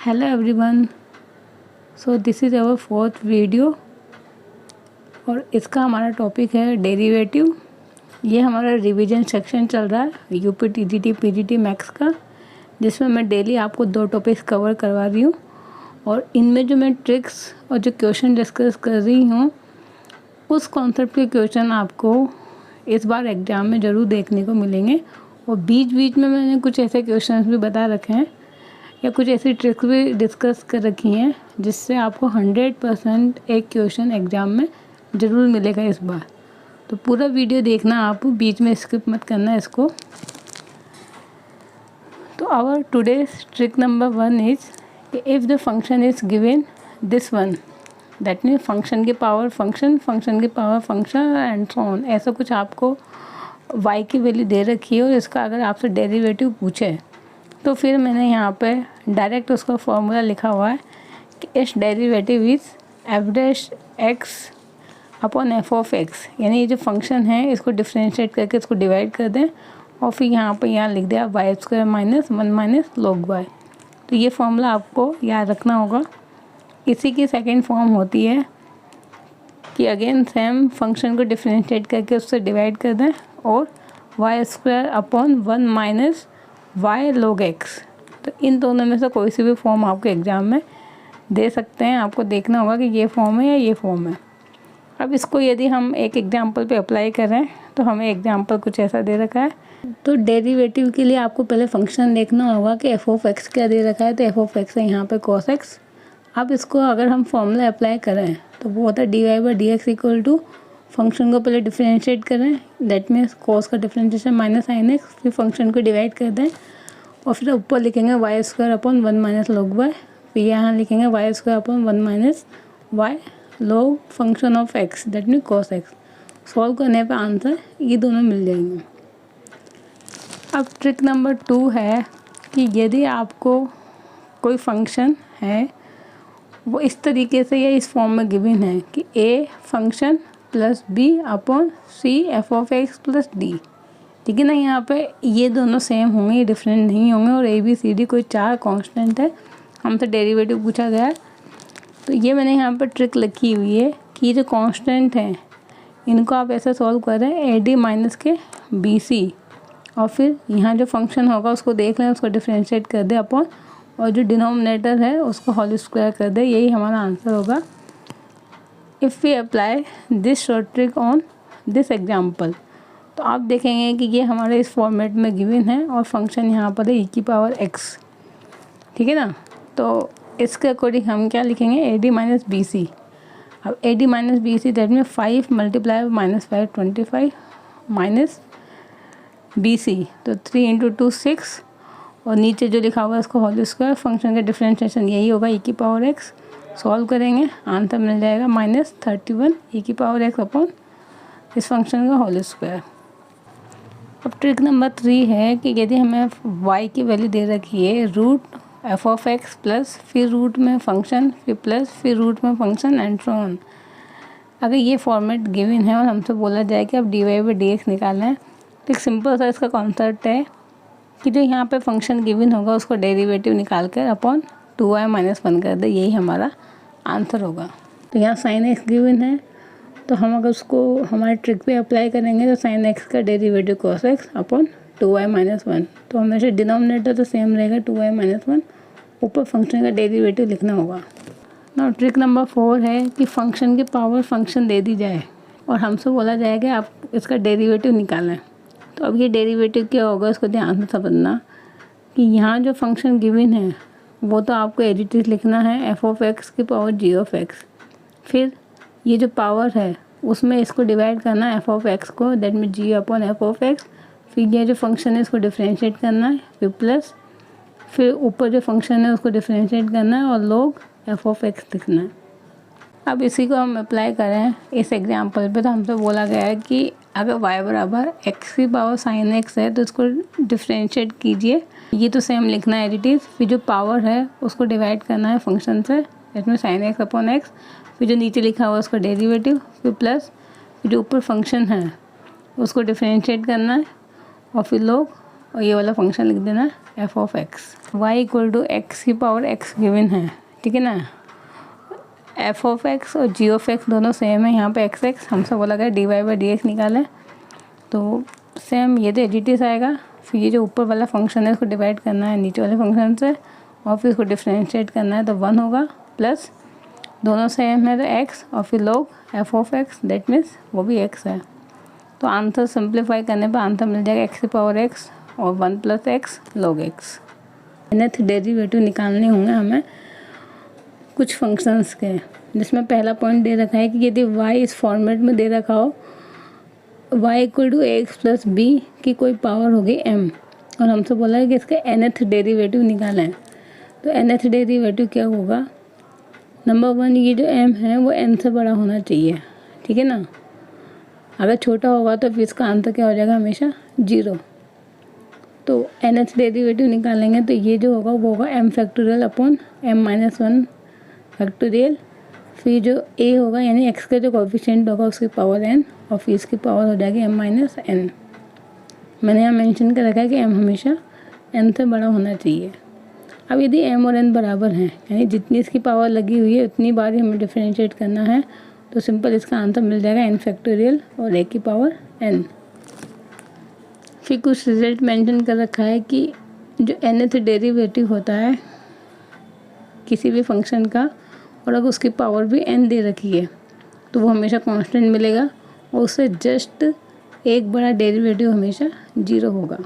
Hello everyone, so this is our fourth video और इसका हमारा टॉपिक है डेरिवेटिव। ये हमारा रिवीजन सेक्शन चल रहा है यूपी टीजीटी पीजीटी मैथ्स का, जिसमें मैं डेली आपको 2 टॉपिक्स कवर करवा रही हूँ और इनमें जो मैं ट्रिक्स और जो क्वेश्चन डिस्कस कर रही हूँ उस कॉन्सेप्ट के क्वेश्चन आपको इस बार एग्ज़ाम में ज़रूर देखने को मिलेंगे। और बीच बीच में मैंने कुछ ऐसे क्वेश्चंस भी बता रखे हैं या कुछ ऐसी ट्रिक्स भी डिस्कस कर रखी हैं जिससे आपको 100% एक क्वेश्चन एग्ज़ाम में ज़रूर मिलेगा इस बार। तो पूरा वीडियो देखना, आप बीच में स्किप मत करना इसको। तो our today's trick number 1 is if the function is given this one, that means function की पावर फंक्शन, फंक्शन की power function and so on. ऐसा कुछ आपको y की वैल्यू दे रखी है और इसका अगर आपसे डेरिवेटिव पूछे तो फिर मैंने यहाँ पे डायरेक्ट उसका फॉर्मूला लिखा हुआ है कि H derivative is F dash x upon f of x, यानी ये जो फंक्शन है इसको डिफ्रेंशिएट करके इसको डिवाइड कर दें और फिर यहाँ लिख दिया y square minus 1 minus log y। तो ये फॉर्मूला आपको याद रखना होगा। इसी की सेकेंड फॉर्म होती है कि अगेन सेम फंक्शन को डिफ्रेंशिएट करके उससे डिवाइड कर दें और y square upon 1 minus y log x। तो इन दोनों में से कोई सी भी फॉर्म आपको एग्ज़ाम में दे सकते हैं, आपको देखना होगा कि ये फॉर्म है या ये फॉर्म है। अब इसको यदि हम एक एग्जांपल पे अप्लाई करें तो हमें एग्जांपल कुछ ऐसा दे रखा है। तो डेरिवेटिव के लिए आपको पहले फंक्शन देखना होगा कि एफ ऑफ एक्स क्या दे रखा है। तो एफ ऑफ एक्स है यहाँ पे कॉस एक्स। अब इसको अगर हम फॉर्मूला अप्लाई करें तो वो होता है d y by d x equal to, function को पहले डिफ्रेंशिएट करें, दैट मीन्स कॉस का डिफ्रेंशिएशन माइनस साइन एक्स, फिर फंक्शन को डिवाइड कर दें और फिर ऊपर लिखेंगे y square upon 1 minus log y, फिर यहाँ लिखेंगे y square upon 1 minus y log function of x, that means cos x. Solve करने पे आंसर ये दोनों मिल जाएंगे। अब ट्रिक नंबर 2 है कि यदि आपको कोई फंक्शन है वो इस तरीके से या इस फॉर्म में गिवन है कि a function plus b upon c f of x plus d, ठीक है ना। यहाँ पे ये दोनों सेम होंगे, ये डिफरेंट नहीं होंगे और ए बी सी डी कोई 4 कांस्टेंट है, हमसे डेरिवेटिव पूछा गया है। तो ये मैंने यहाँ पर ट्रिक लिखी हुई है कि ये जो कांस्टेंट हैं इनको आप ऐसे सॉल्व करें ए डी माइनस के बी सी और फिर यहाँ जो फंक्शन होगा उसको देख लें, उसको डिफ्रेंशिएट कर दे अपॉन और जो डिनोमिनेटर है उसको होल स्क्वायर कर दे, यही हमारा आंसर होगा। If we apply this short trick on this example, तो आप देखेंगे कि ये हमारे इस फॉर्मेट में गिवन है और फंक्शन यहाँ पर है ई की पावर एक्स, ठीक है ना। तो इसके अकॉर्डिंग हम क्या लिखेंगे, A D minus B C. अब A D minus B C that में 5 multiply minus 5 25 minus B C, तो 3 इंटू 2 6 और नीचे जो लिखा हुआ है उसको होल स्क्वायर, फंक्शन का डिफ्रेंशिएशन यही होगा ई की पावर एक्स। सॉल्व करेंगे आंसर मिल जाएगा माइनस 31 ई की पावर एक्स अपॉन इस फंक्शन का होल स्क्वायर। अब ट्रिक नंबर 3 है कि यदि हमें y की वैल्यू दे रखी है root f of x plus फिर रूट में फंक्शन फिर प्लस फिर रूट में फंक्शन एंड सो ऑन। अगर ये फॉर्मेट गिवन है और हमसे बोला जाए कि आप d y by d x निकालें, तो एक सिंपल सा इसका कॉन्सेप्ट है कि जो यहाँ पे फंक्शन गिवन होगा उसको डेरिवेटिव निकाल कर अपॉन 2y माइनस 1 कर दे, यही हमारा आंसर होगा। तो यहाँ साइन एक्स गिवन है तो हम अगर उसको हमारे ट्रिक पे अप्लाई करेंगे तो साइन एक्स का derivative cos x upon 2y minus 1, तो हमेशा डिनोमिनेटर तो सेम रहेगा 2y माइनस 1, ऊपर फंक्शन का डेरिवेटिव लिखना होगा ना। ट्रिक नंबर 4 है कि फंक्शन की पावर फंक्शन दे दी जाए और हमसे बोला जाए कि आप इसका डेरिवेटिव निकालें। तो अब ये डेरिवेटिव क्या होगा उसको ध्यान से समझना कि यहाँ जो फंक्शन गिवन है वो तो आपको एडिटिव लिखना है एफ ऑफ एक्स की पावर जी ऑफ एक्स, फिर ये जो पावर है उसमें इसको डिवाइड करना है एफ ऑफ एक्स को, that mean g upon f of x, फिर ये जो फंक्शन है इसको डिफ्रेंशिएट करना है, फिर प्लस फिर ऊपर जो फंक्शन है उसको डिफ्रेंशिएट करना है और लोग एफ ऑफ एक्स लिखना है। अब इसी को हम अप्लाई करें इस एग्जांपल पे, तो हमसे बोला गया है कि अगर y बराबर एक्स की पावर साइन एक्स है तो इसको डिफ्रेंशिएट कीजिए, ये तो सेम लिखना है एडिटिव, फिर जो पावर है उसको डिवाइड करना है फंक्शन से, इसमें साइन एक्स अपॉन एक्स, फिर जो नीचे लिखा हुआ है उसका डेरिवेटिव, फिर प्लस फिर जो ऊपर फंक्शन है उसको डिफ्रेंशिएट करना है और फिर लोग और ये वाला फंक्शन लिख देना f of x. Y equal to x की पावर एक्स गिवन है, ठीक है ना। एफ ऑफ एक्स और जी ऑफ एक्स दोनों सेम है, यहाँ पे एक्स एक्स हमसे बोला गया d y by d x निकालें, तो सेम ये तो एडिटिस आएगा। फिर ये जो ऊपर वाला फंक्शन है उसको डिवाइड करना है नीचे वाले फंक्शन से और फिर इसको डिफ्रेंशिएट करना है, तो 1 होगा प्लस दोनों सेम है तो x और फिर log F of x, that means वो भी x है। तो आंसर सिंप्लीफाई करने पर आंसर मिल जाएगा x की पावर x और 1 plus x log x। nth derivative निकालने होंगे हमें कुछ फंक्शंस के, जिसमें पहला पॉइंट दे रखा है कि यदि y इस फॉर्मेट में दे रखा हो y equal to x plus b की कोई पावर होगी m, और हमसे बोला है कि इसके nth डेरिवेटिव निकालें। तो nth डेरिवेटिव क्या होगा, नंबर 1 ये जो m है वो n से बड़ा होना चाहिए, ठीक है ना। अगर छोटा होगा तो फिर इसका आंसर क्या हो जाएगा, हमेशा 0। तो nth डेरिवेटिव निकालेंगे तो ये जो होगा वो होगा m factorial upon m-1 factorial, फिर जो a होगा यानी x का जो कोफिशिएंट होगा उसकी पावर n और फिर इसकी पावर हो जाएगी m-n। मैंने यहाँ मेंशन कर रखा है कि m हमेशा n से बड़ा होना चाहिए। अब यदि m और n बराबर हैं यानी जितनी इसकी पावर लगी हुई है उतनी बार ही हमें डिफरेंशिएट करना है, तो सिंपल इसका आंसर मिल जाएगा n फैक्टोरियल और a की पावर n। फिर कुछ रिजल्ट मेंशन कर रखा है कि जो nth डेरिवेटिव होता है किसी भी फंक्शन का और अगर उसकी पावर भी n दे रखी है तो वो हमेशा कांस्टेंट मिलेगा और उससे जस्ट एक बड़ा डेरिवेटिव हमेशा 0 होगा।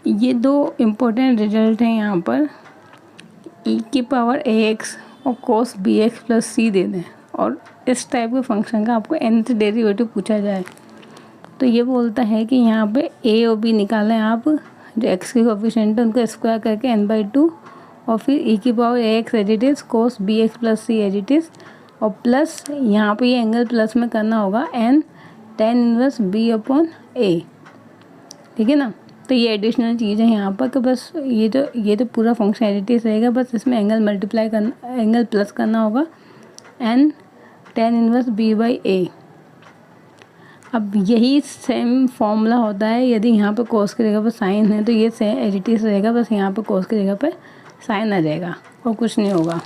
ये दो इम्पोर्टेंट रिजल्ट हैं यहाँ पर, e की पावर ax और cos bx प्लस c दे दें और इस टाइप के फंक्शन का आपको nth डेरिवेटिव पूछा जाए तो ये बोलता है कि यहाँ पे a और b निकालें आप, जो x के कोफिशिएंट है उनको स्क्वायर करके n/2 और फिर e की power ax as it is cos bx plus c as it is और प्लस यहाँ पे ये एंगल प्लस में करना होगा n tan inverse b upon a, ठीक है ना। तो ये एडिशनल चीज़ है यहाँ पर कि बस ये तो पूरा फंक्शन एडिटिव रहेगा, बस इसमें एंगल मल्टीप्लाई करना, एंगल प्लस करना होगा n tan inverse b by a। अब यही सेम फॉर्मूला होता है यदि यहाँ पे कोस की जगह पर साइन है तो ये सेम एडिटिव रहेगा, बस यहाँ पे कोस की जगह पे साइन आ जाएगा और कुछ नहीं होगा।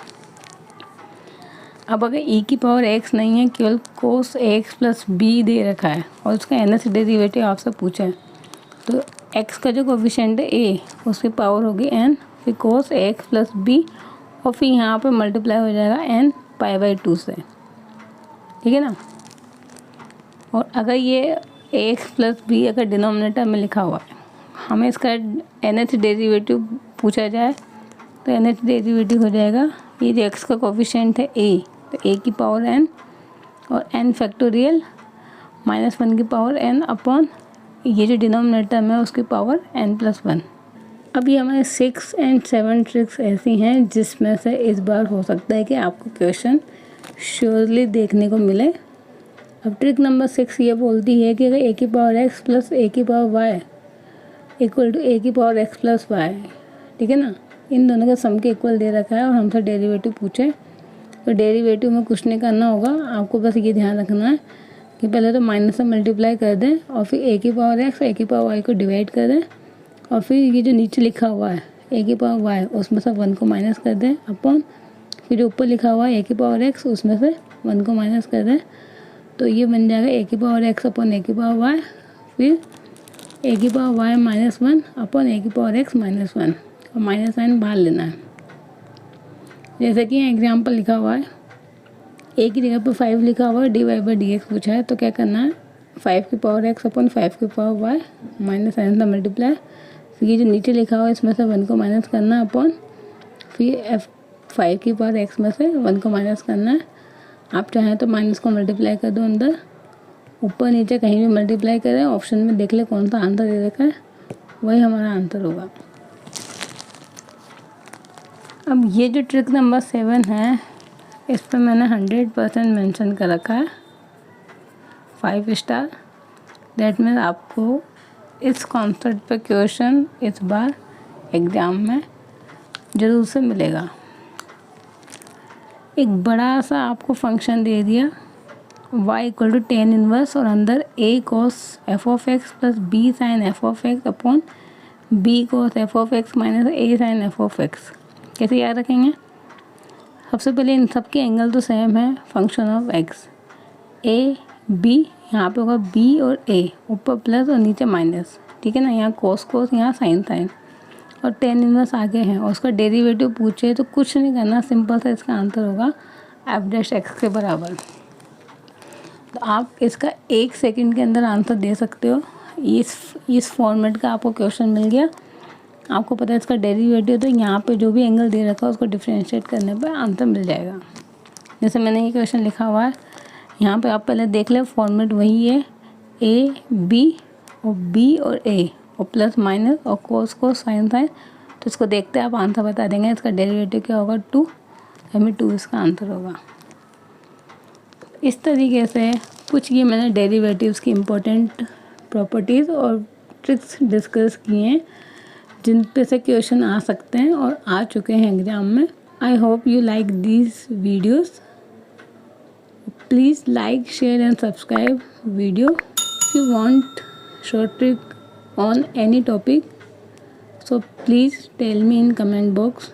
अब अगर e की पावर x नहीं है, केवल कोस x प्लस b दे रखा है और उसका nth डेरिवेटिव आपसे पूछा है, तो x का जो कोफिशिएंट है a उसकी पावर होगी n, फिर कोस x प्लस b और फिर यहाँ पे मल्टीप्लाई हो जाएगा n π/2 से, ठीक है ना। और अगर ये x प्लस b अगर डिनोमिनेटर में लिखा हुआ है, हमें इसका nth डेरिवेटिव पूछा जाए तो nth डेरिवेटिव हो जाएगा ये जो x का कोफिशिएंट है a, तो a की पावर n और n फैक्टोरियल -1 की पावर n अपॉन ये जो डिनोमिनेटर में उसकी पावर n+1। अब ये हमारे 6 और 7 ट्रिक्स ऐसी हैं जिसमें से इस बार हो सकता है कि आपको क्वेश्चन श्योरली देखने को मिले। अब ट्रिक नंबर 6 ये बोलती है कि अगर a की पावर x प्लस a की power y equal to a की पावर x प्लस y, ठीक है ना, इन दोनों का सम के इक्वल दे रखा है और हमसे डेरिवेटिव पूछे, तो डेरिवेटिव में कुछ नहीं करना होगा, आपको बस ये ध्यान रखना है कि पहले तो माइनस से मल्टीप्लाई कर दें और फिर a की पावर x a की पावर y को डिवाइड कर दें और फिर ये जो नीचे लिखा हुआ है a की पावर y उसमें से 1 को माइनस कर दें अपॉन फिर जो ऊपर लिखा हुआ है a की पावर x उसमें से 1 को माइनस कर दें, तो ये बन जाएगा a की पावर x अपॉन a की पावर y, फिर a की पावर y -1 अपॉन a की पावर x -1 और माइनस साइन बाहर लेना है। जैसे कि यहाँ एग्जाम्पल लिखा हुआ है a की जगह पर 5 लिखा हुआ है, dy/dx पूछा है, तो क्या करना है 5 की पावर x अपॉन 5 की पावर y माइनस साइन से मल्टीप्लाई, फिर ये जो नीचे लिखा हुआ है इसमें से 1 को माइनस करना है अपॉन फिर 5 की पावर x में से 1 को माइनस करना है। आप चाहें तो माइनस को मल्टीप्लाई कर दो, अंदर ऊपर नीचे कहीं भी मल्टीप्लाई करें, ऑप्शन में देख ले कौन सा आंसर दे रखा है वही हमारा आंसर होगा। अब ये जो ट्रिक नंबर 7 है इस पर मैंने 100% मेंशन कर रखा है 5 स्टार, दैट मीन्स आपको इस कॉन्सेप्ट पे क्वेश्चन इस बार एग्ज़ाम में ज़रूर से मिलेगा। एक बड़ा सा आपको फंक्शन दे दिया y equal to tan inverse और अंदर a cos f of x plus b sin f of x upon b cos f of x minus a sin f of x। कैसे याद रखेंगे? सबसे पहले इन सब के एंगल तो सेम है, function of x a b, यहाँ पे होगा b और a, ऊपर प्लस और नीचे माइनस, ठीक है ना। यहाँ कोस कोस, यहाँ साइन साइन, और टेन इनवर्स आगे है और उसका डेरिवेटिव पूछे तो कुछ नहीं करना, सिंपल सा इसका आंसर होगा एफ डैश एक्स के बराबर। तो आप इसका 1 सेकंड के अंदर आंसर दे सकते हो। इस फॉर्मेट का आपको क्वेश्चन मिल गया, आपको पता है इसका डेरिवेटिव, तो यहाँ पे जो भी एंगल दे रखा है उसको डिफ्रेंशिएट करने पर आंसर मिल जाएगा। जैसे मैंने ये क्वेश्चन लिखा हुआ है, यहाँ पे आप पहले देख लें, फॉर्मेट वही है, ए बी और बी और ए और प्लस माइनस और कोस कोस साइन साइन। तो इसको देखते हैं आप आंसर बता देंगे। इसका डेरिवेटिव क्या होगा? 2, यानी 2 इसका आंसर होगा। इस तरीके से कुछ ये मैंने डेरिवेटिव्स की इम्पोर्टेंट प्रॉपर्टीज़ और ट्रिक्स डिस्कस किए हैं जिन पे से क्वेश्चन आ सकते हैं और आ चुके हैं एग्ज़ाम में। I hope you like these videos. Please like, share and subscribe video. If you want short trick on any topic, so please tell me in comment box.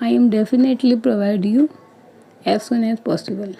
I am definitely provide you as soon as possible.